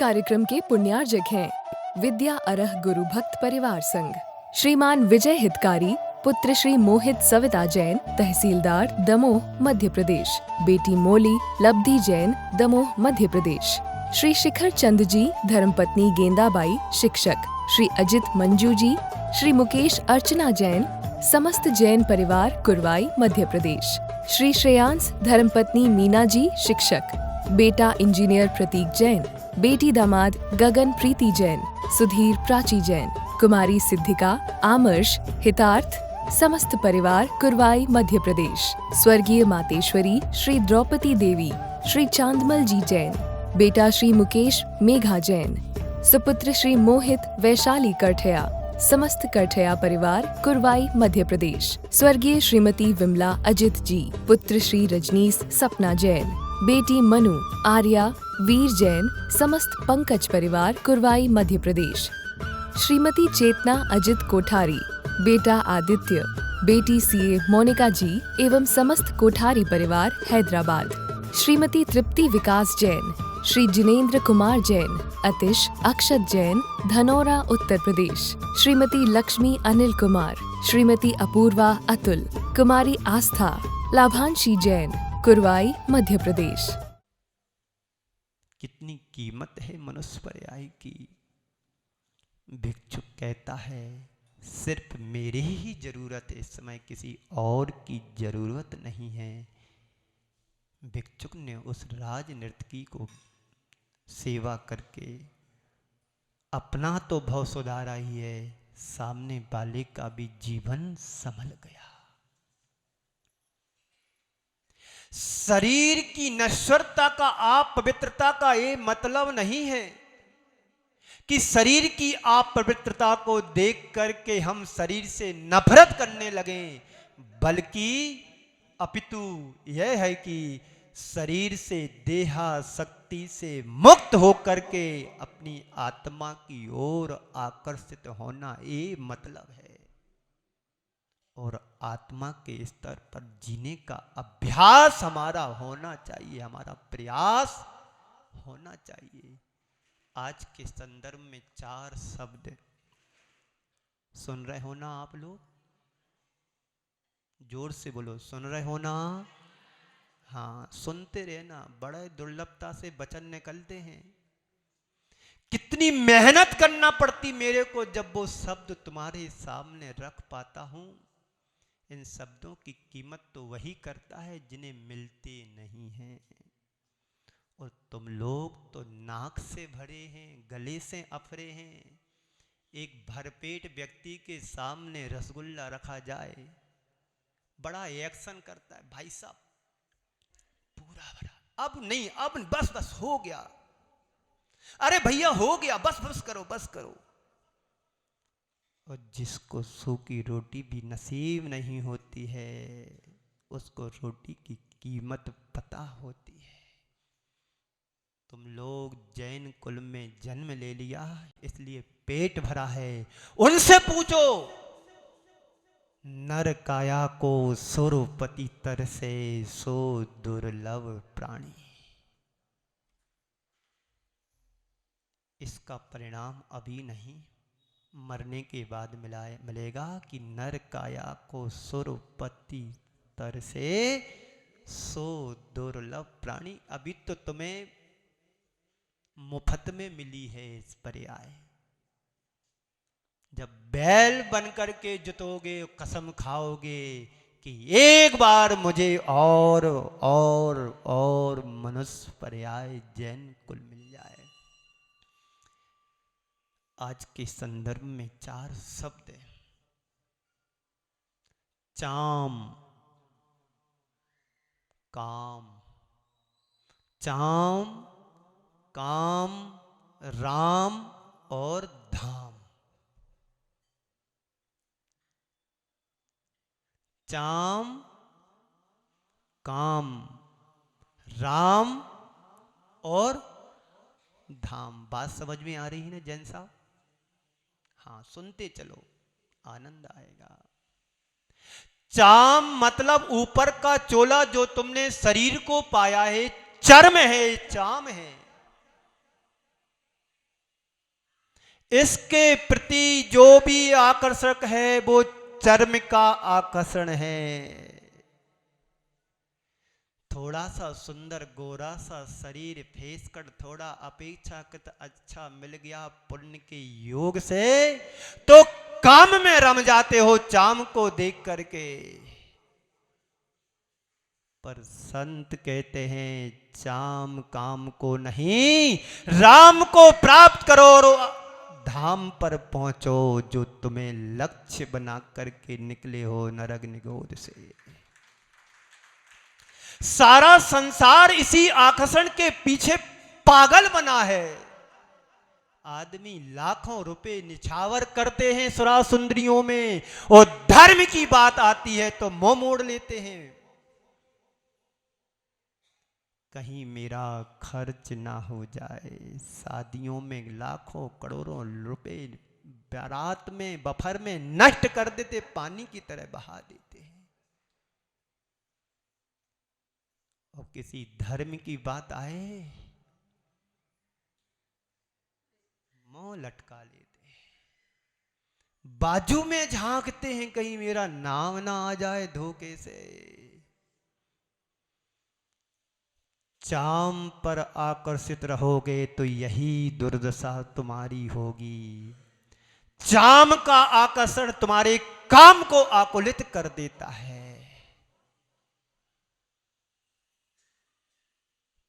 कार्यक्रम के पुण्यार्जक हैं विद्या अरह गुरु भक्त परिवार संघ, श्रीमान विजय हितकारी, पुत्र श्री मोहित सविता जैन, तहसीलदार दमोह मध्य प्रदेश, बेटी मोली लब्धि जैन, दमोह मध्य प्रदेश, श्री शिखर चंद जी, धर्मपत्नी गेंदाबाई, शिक्षक, श्री अजित मंजू जी, श्री मुकेश अर्चना जैन, समस्त जैन परिवार, कुरवाई मध्य प्रदेश, श्री श्रेयांश, धर्मपत्नी मीना जी, शिक्षक, बेटा इंजीनियर प्रतीक जैन, बेटी दामाद गगन प्रीति जैन, सुधीर प्राची जैन, कुमारी सिद्धिका, आमर्श, हितार्थ, समस्त परिवार, कुरवाई मध्य प्रदेश, स्वर्गीय मातेश्वरी श्री द्रौपदी देवी, श्री चांदमल जी जैन, बेटा श्री मुकेश मेघा जैन, सुपुत्र श्री मोहित वैशाली करठया, समस्त करठया परिवार, कुरवाई मध्य प्रदेश, स्वर्गीय श्रीमती विमला अजित जी, पुत्र श्री रजनीश सपना जैन, बेटी मनु आर्या वीर जैन, समस्त पंकज परिवार, कुरवाई मध्य प्रदेश, श्रीमती चेतना अजित कोठारी, बेटा आदित्य, बेटी सीए मोनिका जी एवं समस्त कोठारी परिवार, हैदराबाद, श्रीमती तृप्ति विकास जैन, श्री जिनेंद्र कुमार जैन, अतिश अक्षत जैन, धनौरा उत्तर प्रदेश, श्रीमती लक्ष्मी अनिल कुमार, श्रीमती अपूर्वा अतुल, कुमारी आस्था, लाभांशी जैन, कुरवाई मध्य प्रदेश। कितनी कीमत है मनुष्य पर्याय की। भिक्षुक कहता है सिर्फ मेरी ही जरूरत है, इस समय किसी और की जरूरत नहीं है। भिक्षुक ने उस राजनर्तकी को सेवा करके अपना तो भव सुधारा ही है, सामने वाले का भी जीवन संभल गया। शरीर की नश्वरता का, अपवित्रता का ये मतलब नहीं है कि शरीर की अपवित्रता को देख करके हम शरीर से नफरत करने लगे, बल्कि अपितु यह है कि शरीर से, देहा शक्ति से मुक्त होकर के अपनी आत्मा की ओर आकर्षित होना, ये मतलब है। और आत्मा के स्तर पर जीने का अभ्यास हमारा होना चाहिए, हमारा प्रयास होना चाहिए। आज के संदर्भ में 4 शब्द सुन रहे हो ना आप लोग? जोर से बोलो, सुन रहे हो ना? हाँ, सुनते रहना, बड़े दुर्लभता से वचन निकलते हैं। कितनी मेहनत करना पड़ती मेरे को जब वो शब्द तुम्हारे सामने रख पाता हूं। इन शब्दों की कीमत तो वही करता है जिन्हें मिलते नहीं हैं। और तुम लोग तो नाक से भरे हैं, गले से अफरे हैं। एक भरपेट व्यक्ति के सामने रसगुल्ला रखा जाए, बड़ा एक्शन करता है, भाई साहब पूरा भरा, अब नहीं, अब बस बस हो गया, अरे भैया हो गया, बस बस करो, बस करो। और जिसको सूखी रोटी भी नसीब नहीं होती है, उसको रोटी की कीमत पता होती है। तुम लोग जैन कुल में जन्म ले लिया, इसलिए पेट भरा है। उनसे पूछो, नर काया को सुरपति तरसे, सो दुर्लभ प्राणी। इसका परिणाम अभी नहीं, मरने के बाद मिलेगा कि नर काया को सुरपति तरसे, सो दुर्लभ प्राणी। अभी तो तुम्हें मुफ्त में मिली है इस पर्याय। जब बैल बनकर के जुतोगे, कसम खाओगे कि एक बार मुझे और मनुष्य पर्याय जैन कुल मिल जाए। आज के संदर्भ में 4 शब्द हैं। चाम, काम, चाम, काम, राम और धाम। चाम, काम, राम और धाम। बात समझ में आ रही है ना जैन साहब? हाँ, सुनते चलो, आनंद आएगा। चाम मतलब ऊपर का चोला जो तुमने शरीर को पाया है, चर्म है, चाम है। इसके प्रति जो भी आकर्षक है वो चर्म का आकर्षण है। थोड़ा सा सुंदर गोरा सा शरीर फेस कट थोड़ा अपेक्षाकृत अच्छा मिल गया पुण्य के योग से तो काम में रम जाते हो चाम को देख करके। पर संत कहते हैं चाम काम को नहीं, राम को प्राप्त करो और धाम पर पहुंचो जो तुम्हें लक्ष्य बना करके निकले हो नरक निगोद से। सारा संसार इसी आकर्षण के पीछे पागल बना है। आदमी लाखों रुपए निछावर करते हैं सुरा सुंदरियों में और धर्म की बात आती है तो मुंह मोड़ लेते हैं। कहीं मेरा खर्च ना हो जाए, शादियों में लाखों करोड़ों रुपए बारात में बफर में नष्ट कर देते, पानी की तरह बहा देते हैं। और किसी धर्म की बात आए मुंह लटका लेते हैं, बाजू में झांकते हैं कहीं मेरा नाम ना आ जाए धोखे से। चाम पर आकर्षित रहोगे तो यही दुर्दशा तुम्हारी होगी। चाम का आकर्षण तुम्हारे काम को आकुलित कर देता है।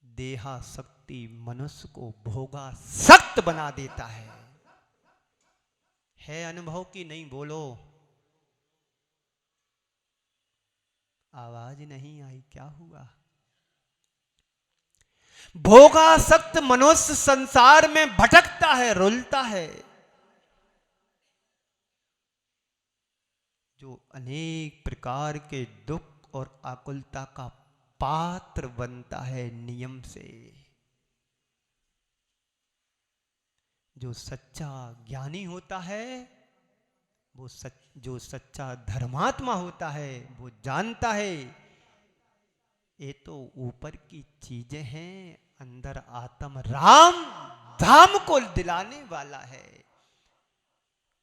देहासक्ति मनुष्य को भोगा सक्त बना देता है अनुभव की नहीं? बोलो, आवाज नहीं आई, क्या हुआ? भोगासक्त मनुष्य संसार में भटकता है, रुलता है, जो अनेक प्रकार के दुख और आकुलता का पात्र बनता है नियम से। जो सच्चा ज्ञानी होता है जो सच्चा धर्मात्मा होता है वो जानता है ये तो ऊपर की चीजें हैं, अंदर आत्म राम धाम को दिलाने वाला है।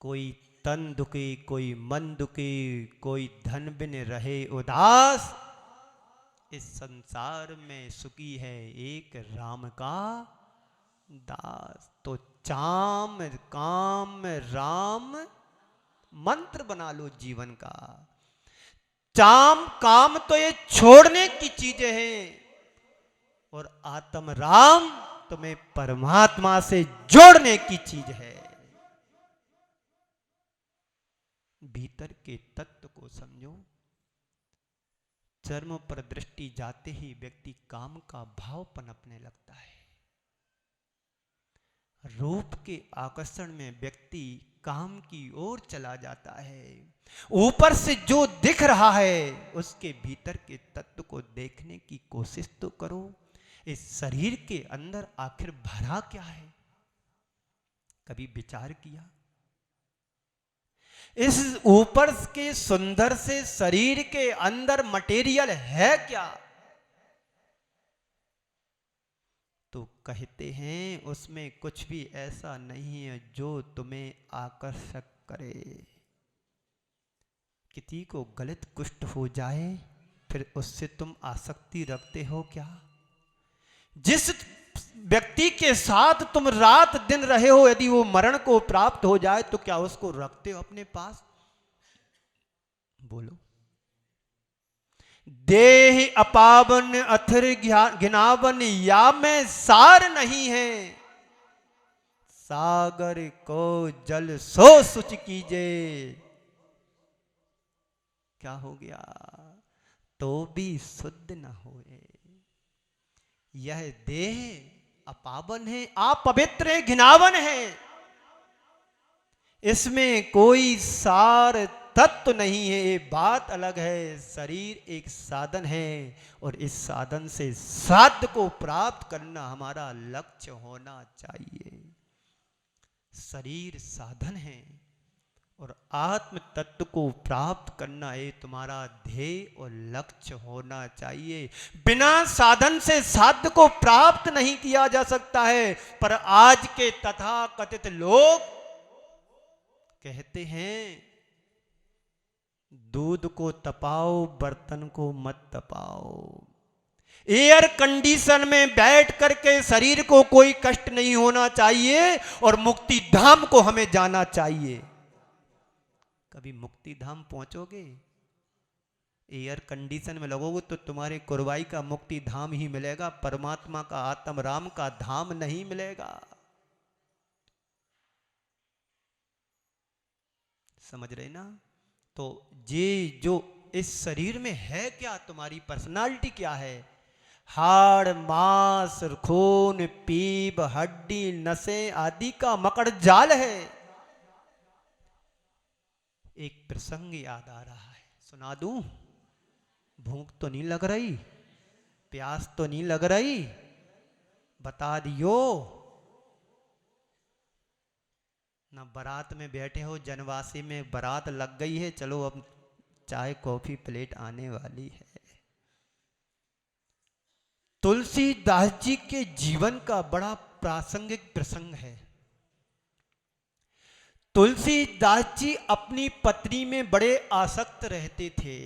कोई तन दुखी, कोई मन दुखी, कोई धन बिन रहे उदास, इस संसार में सुखी है एक राम का दास। तो चाम काम राम मंत्र बना लो जीवन का। चाम काम तो ये छोड़ने की चीजें हैं और आत्म राम तुम्हें परमात्मा से जोड़ने की चीज है। भीतर के तत्व को समझो। चर्म पर दृष्टि जाते ही व्यक्ति काम का भाव पनपने लगता है। रूप के आकर्षण में व्यक्ति काम की ओर चला जाता है। ऊपर से जो दिख रहा है उसके भीतर के तत्व को देखने की कोशिश तो करो। इस शरीर के अंदर आखिर भरा क्या है, कभी विचार किया? इस ऊपर के सुंदर से शरीर के अंदर मटेरियल है क्या? तो कहते हैं उसमें कुछ भी ऐसा नहीं है जो तुम्हें आकर्षक करे। किसी को गलत कुष्ठ हो जाए फिर उससे तुम आसक्ति रखते हो क्या? जिस व्यक्ति के साथ तुम रात दिन रहे हो यदि वो मरण को प्राप्त हो जाए तो क्या उसको रखते हो अपने पास? बोलो। देह अपावन अथिर घिनावन या में सार नहीं है, सागर को जल सो सुच कीजे। क्या हो गया? तो भी शुद्ध न होए। यह देह अपावन है, अपवित्र है, घिनावन है, इसमें कोई सार तत्व नहीं है। ये बात अलग है। शरीर एक साधन है और इस साधन से साध्य को प्राप्त करना हमारा लक्ष्य होना चाहिए। शरीर साधन है और आत्म तत्व को प्राप्त करना ये तुम्हारा ध्येय और लक्ष्य होना चाहिए। बिना साधन से साध्य को प्राप्त नहीं किया जा सकता है। पर आज के तथाकथित लोग कहते हैं दूध को तपाओ बर्तन को मत तपाओ। एयर कंडीशन में बैठ करके शरीर को कोई कष्ट नहीं होना चाहिए और मुक्ति धाम को हमें जाना चाहिए। कभी मुक्ति धाम पहुंचोगे, एयर कंडीशन में लगोगे तो तुम्हारे कुरवाई का मुक्ति धाम ही मिलेगा, परमात्मा का आत्म राम का धाम नहीं मिलेगा। समझ रहे ना? तो ये जो इस शरीर में है क्या, तुम्हारी पर्सनालिटी क्या है? हाड़ मांस खून पीप हड्डी नसें आदि का मकड़ जाल है। एक प्रसंग याद आ रहा है, सुना दूं? भूख तो नहीं लग रही, प्यास तो नहीं लग रही, बता दियो ना। बारात में बैठे हो, जनवासी में बारात लग गई है, चलो अब चाय कॉफी प्लेट आने वाली है। तुलसीदास जी के जीवन का बड़ा प्रासंगिक प्रसंग है। तुलसीदास जी अपनी पत्नी में बड़े आसक्त रहते थे।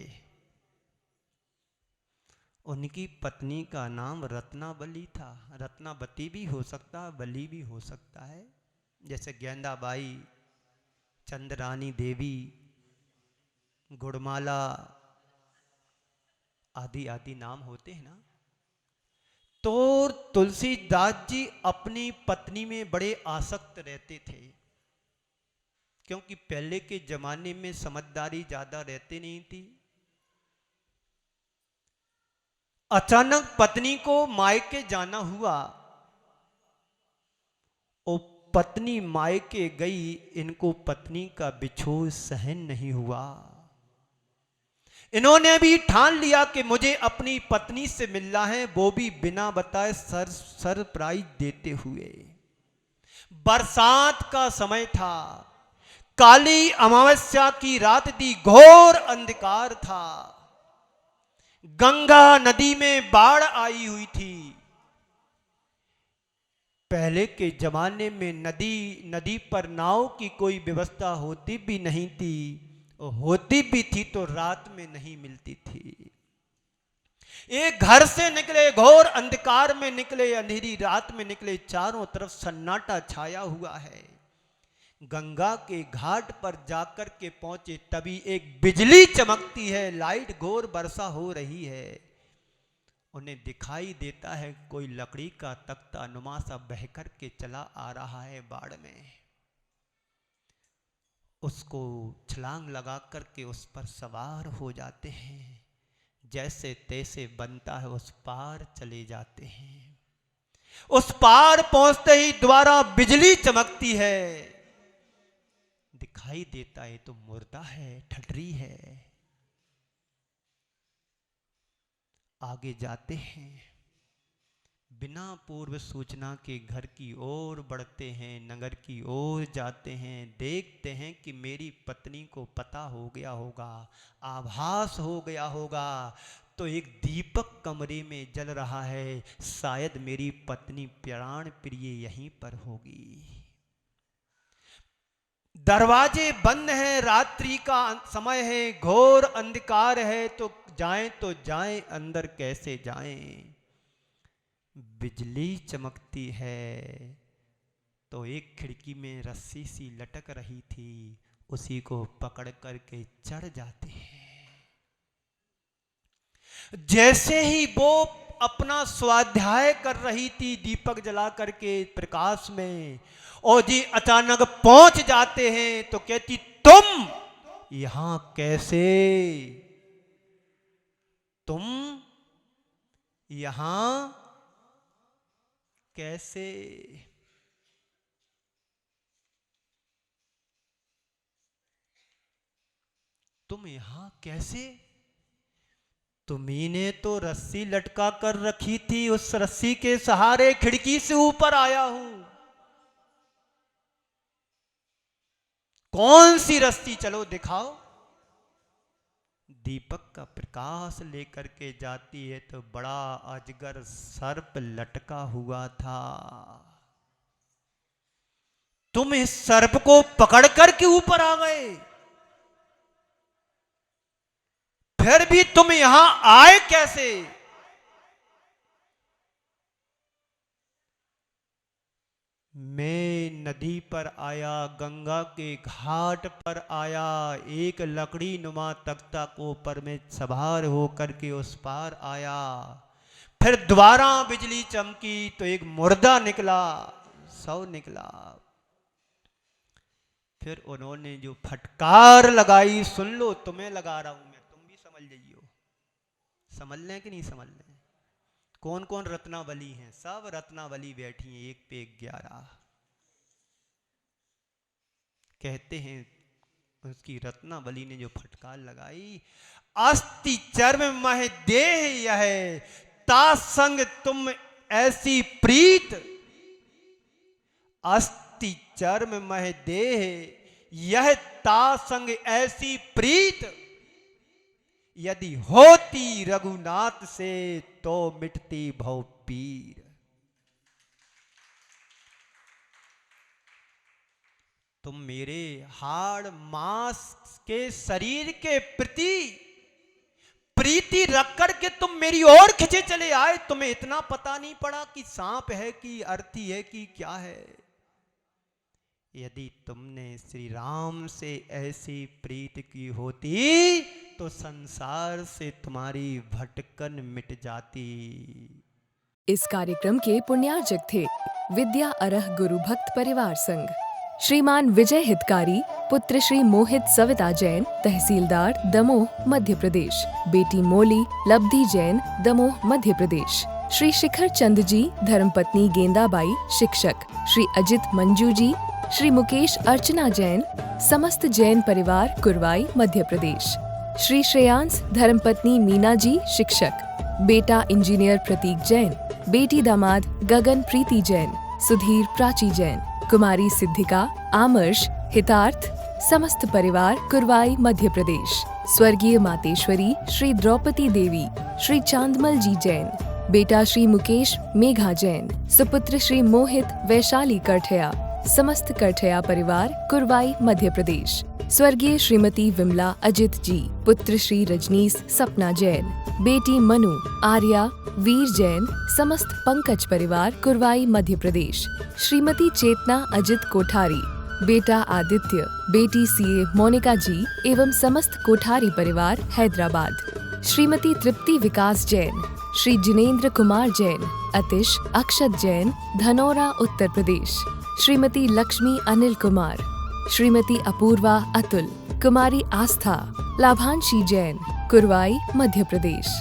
उनकी पत्नी का नाम रत्नावली था। रत्नावती भी हो सकता है, बली भी हो सकता है, जैसे गेंदाबाई, चंद्रानी देवी, गुड़माला आदि आदि नाम होते हैं ना। तो तुलसीदास जी अपनी पत्नी में बड़े आसक्त रहते थे, क्योंकि पहले के जमाने में समझदारी ज्यादा रहती नहीं थी। अचानक पत्नी को मायके जाना हुआ और पत्नी मायके गई, इनको पत्नी का बिछोह सहन नहीं हुआ। इन्होंने भी ठान लिया कि मुझे अपनी पत्नी से मिलना है, वो भी बिना बताए सरप्राइज देते हुए। बरसात का समय था, काली अमावस्या की रात थी, घोर अंधकार था, गंगा नदी में बाढ़ आई हुई थी। पहले के जमाने में नदी पर नाव की कोई व्यवस्था होती भी नहीं थी, और होती भी थी तो रात में नहीं मिलती थी। एक घर से निकले, घोर अंधकार में निकले, अंधेरी रात में निकले, चारों तरफ सन्नाटा छाया हुआ है। गंगा के घाट पर जाकर के पहुंचे, तभी एक बिजली चमकती है, लाइट घोर वर्षा हो रही है। उन्हें दिखाई देता है कोई लकड़ी का तख्ता नुमा सा बहकर के चला आ रहा है बाढ़ में। उसको छलांग लगा करके उस पर सवार हो जाते हैं, जैसे तैसे बनता है उस पार चले जाते हैं। उस पार पहुंचते ही दोबारा बिजली चमकती है, दिखाई देता है तो मुर्दा है, ठठरी है। आगे जाते हैं, बिना पूर्व सूचना के घर की ओर बढ़ते हैं, नगर की ओर जाते हैं। देखते हैं कि मेरी पत्नी को पता हो गया होगा, आभास हो गया होगा, तो एक दीपक कमरे में जल रहा है, शायद मेरी पत्नी प्राण प्रिय यहीं पर होगी। दरवाजे बंद हैं, रात्रि का समय है, घोर अंधकार है, तो जाएं अंदर कैसे जाएं। बिजली चमकती है तो एक खिड़की में रस्सी सी लटक रही थी, उसी को पकड़ करके चढ़ जाते हैं। जैसे ही वो अपना स्वाध्याय कर रही थी दीपक जला करके प्रकाश में, और जी अचानक पहुंच जाते हैं तो कहती, तुम यहां कैसे? तुम यहां कैसे? तुम यहां कैसे? तुम्ही ने तो रस्सी लटका कर रखी थी, उस रस्सी के सहारे खिड़की से ऊपर आया हूं। कौन सी रस्सी, चलो दिखाओ। दीपक का प्रकाश लेकर के जाती है तो बड़ा अजगर सर्प लटका हुआ था। तुम इस सर्प को पकड़ करके ऊपर आ गए, फिर भी तुम यहां आए कैसे? मैं नदी पर आया, गंगा के घाट पर आया, एक लकड़ी नुमा तख्ता को पर में सवार होकर के उस पार आया, फिर दोबारा बिजली चमकी तो एक मुर्दा निकला, सौ निकला। फिर उन्होंने जो फटकार लगाई, सुन लो, तुम्हें लगा रहा हूं मैं, तुम भी समझ जाइयो। समझ लें कि नहीं समझ लें? कौन कौन रत्नावली हैं? सब रत्नावली बैठी हैं, एक पे 11। कहते हैं उसकी रत्नावली ने जो फटकार लगाई, अस्थि चर्म मह देह यह तासंग तुम ऐसी प्रीत, अस्थि चर्म मह देह यह तासंग ऐसी प्रीत, यदि होती रघुनाथ से तो मिटती भव पीर। तुम मेरे हाड़ मांस के शरीर के प्रति प्रीति रख करके तुम मेरी ओर खिंचे चले आए, तुम्हें इतना पता नहीं पड़ा कि सांप है कि अर्थी है कि क्या है। यदि तुमने श्री राम से ऐसी प्रीति की होती तो संसार से तुम्हारी भटकन मिट जाती। इस कार्यक्रम के पुण्यार्जक थे विद्या अरह गुरु भक्त परिवार संघ, श्रीमान विजय हितकारी, पुत्र श्री मोहित सविता जैन, तहसीलदार दमोह मध्य प्रदेश, बेटी मोली लब्धि जैन, दमोह मध्य प्रदेश, श्री शिखर चंद जी, धर्मपत्नी गेंदाबाई, शिक्षक, श्री अजित मंजू जी, श्री मुकेश अर्चना जैन, समस्त जैन परिवार, कुरवाई मध्य प्रदेश, श्री श्रेयांश, धर्मपत्नी मीना जी, शिक्षक, बेटा इंजीनियर प्रतीक जैन, बेटी दामाद गगन प्रीति जैन, सुधीर प्राची जैन, कुमारी सिद्धिका, आमर्श, हितार्थ, समस्त परिवार, कुरवाई मध्य प्रदेश, स्वर्गीय मातेश्वरी श्री द्रौपदी देवी, श्री चांदमल जी जैन, बेटा श्री मुकेश मेघा जैन, सुपुत्र श्री मोहित वैशाली कठया, समस्त कठया परिवार, कुरवाई मध्य प्रदेश, स्वर्गीय श्रीमती विमला अजित जी, पुत्र श्री रजनीश सपना जैन, बेटी मनु आर्या वीर जैन, समस्त पंकज परिवार, कुरवाई मध्य प्रदेश, श्रीमती चेतना अजित कोठारी, बेटा आदित्य, बेटी सीए मोनिका जी एवं समस्त कोठारी परिवार, हैदराबाद, श्रीमती तृप्ति विकास जैन, श्री जिनेन्द्र कुमार जैन, अतिश अक्षत जैन, धनौरा उत्तर प्रदेश, श्रीमती लक्ष्मी अनिल कुमार, श्रीमती अपूर्वा अतुल, कुमारी आस्था, लाभांशी जैन, कुरवाई मध्य प्रदेश।